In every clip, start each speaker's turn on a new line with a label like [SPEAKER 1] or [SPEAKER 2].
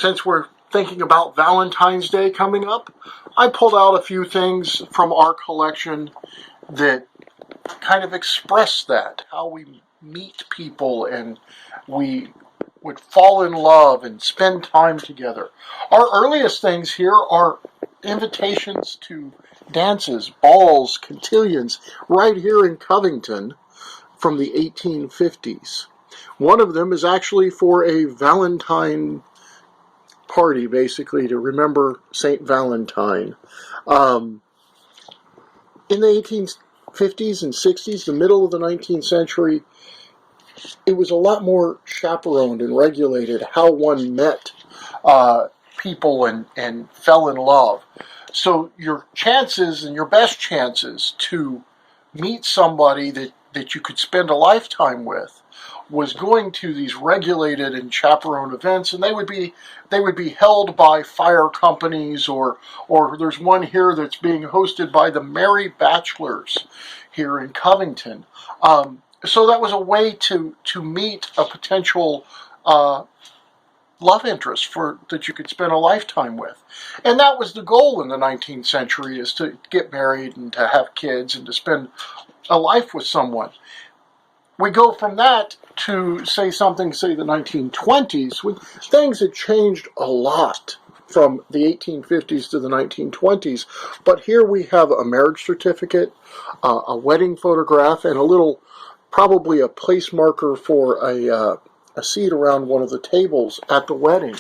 [SPEAKER 1] since we're thinking about Valentine's Day coming up, I pulled out a few things from our collection that kind of express that, how we meet people and we would fall in love and spend time together. Our earliest things here are invitations to dances, balls, cotillions, right here in Covington from the 1850s. One of them is actually for a Valentine party, basically, to remember St. Valentine. In the 1850s and 60s, the middle of the 19th century, it was a lot more chaperoned and regulated how one met people and fell in love. So your chances and your best chances to meet somebody that you could spend a lifetime with was going to these regulated and chaperoned events, and they would be held by fire companies, or there's one here that's being hosted by the Merry Bachelors here in Covington. So that was a way to meet a potential love interest that you could spend a lifetime with. And that was the goal in the 19th century, is to get married and to have kids and to spend a life with someone. We go from that to say the 1920s, when things had changed a lot from the 1850s to the 1920s. But here we have a marriage certificate, a wedding photograph, and probably a place marker for a seat around one of the tables at the wedding.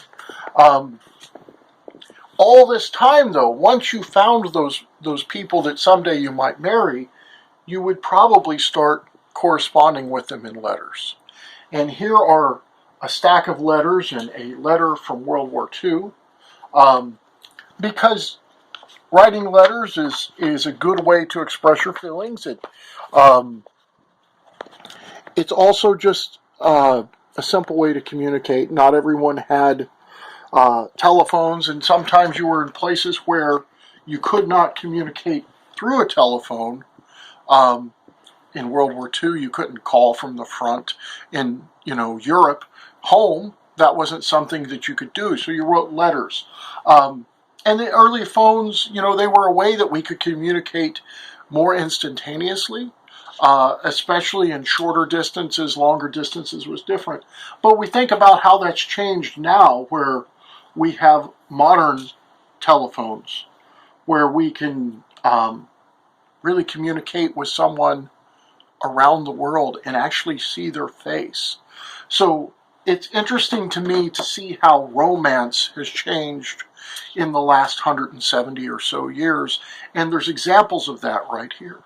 [SPEAKER 1] All this time, though, once you found those people that someday you might marry, you would probably start corresponding with them in letters. And here are a stack of letters and a letter from World War II, because writing letters is a good way to express your feelings. It's also just a simple way to communicate. Not everyone had telephones, and sometimes you were in places where you could not communicate through a telephone. In World War II, you couldn't call from the front. In Europe, home, that wasn't something that you could do, so you wrote letters. And the early phones, they were a way that we could communicate more instantaneously, especially in shorter distances. Longer distances was different. But we think about how that's changed now, where we have modern telephones, where we can really communicate with someone around the world and actually see their face. So it's interesting to me to see how romance has changed in the last 170 or so years, and there's examples of that right here.